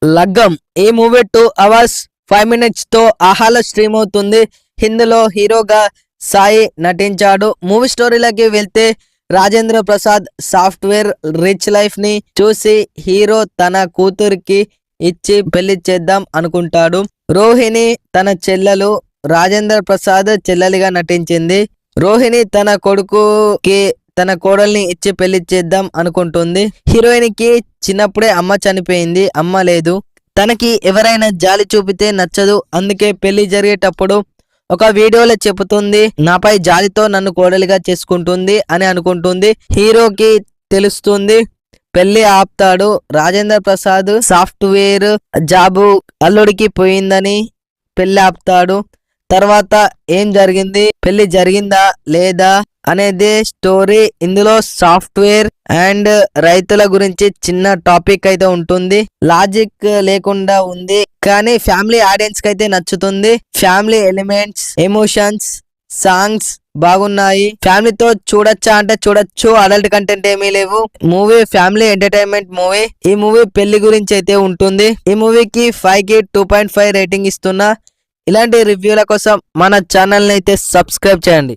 లగ్గం ఈ movie 2 hours 5 minutes తో ఆహాలో స్ట్రీమ్ అవుతుంది. ఇందులో హీరోగా సాయి నటించాడు. మూవీ స్టోరీలోకి వెళ్తే Rajendra Prasad software rich life ని చూసి హీరో తన కూతురికి ఇచ్చి పెళ్లి చేద్దాం అనుకుంటాడు. రోహిణి తన చెల్లెలు, రాజేంద్ర ప్రసాద్ చెల్లెలిగా నటించింది. రోహిణి తన కొడుకుకి తన కోడల్ని ఇచ్చి పెళ్లి చేద్దాం అనుకుంటుంది. హీరోయిన్ కి చిన్నప్పుడే అమ్మ చనిపోయింది, అమ్మ లేదు. తనకి ఎవరైనా జాలి చూపితే నచ్చదు. అందుకే పెళ్లి జరిగేటప్పుడు ఒక వీడియోలో చెబుతుంది, నాపై జాలితో నన్ను కోడలిగా చేసుకుంటుంది అని అనుకుంటుంది. హీరోకి తెలుస్తుంది, పెళ్లి ఆపుతాడు. రాజేంద్ర ప్రసాద్ సాఫ్ట్వేర్ జాబు అల్లుడికి పోయిందని పెళ్లి ఆపుతాడు. తర్వాత ఏం జరిగింది, పెళ్లి జరిగిందా లేదా అనేది స్టోరీ. ఇందులో సాఫ్ట్వేర్ అండ్ రైతుల గురించి చిన్న టాపిక్ అయితే ఉంటుంది. లాజిక్ లేకుండా ఉంది, కానీ ఫ్యామిలీ ఆడియన్స్ కి అయితే నచ్చుతుంది. ఫ్యామిలీ ఎలిమెంట్స్, ఎమోషన్స్, సాంగ్స్ బాగున్నాయి. ఫ్యామిలీతో చూడొచ్చా అంటే చూడొచ్చు. అడల్ట్ కంటెంట్ ఏమీ లేవు. Movie family entertainment movie. ఈ మూవీ పెళ్లి గురించి అయితే ఉంటుంది. ఈ మూవీకి 5కి 2.5 రేటింగ్ ఇస్తున్నా. ఇలాంటి రివ్యూల కోసం మన ఛానల్ ని అయితే సబ్స్క్రైబ్ చేయండి.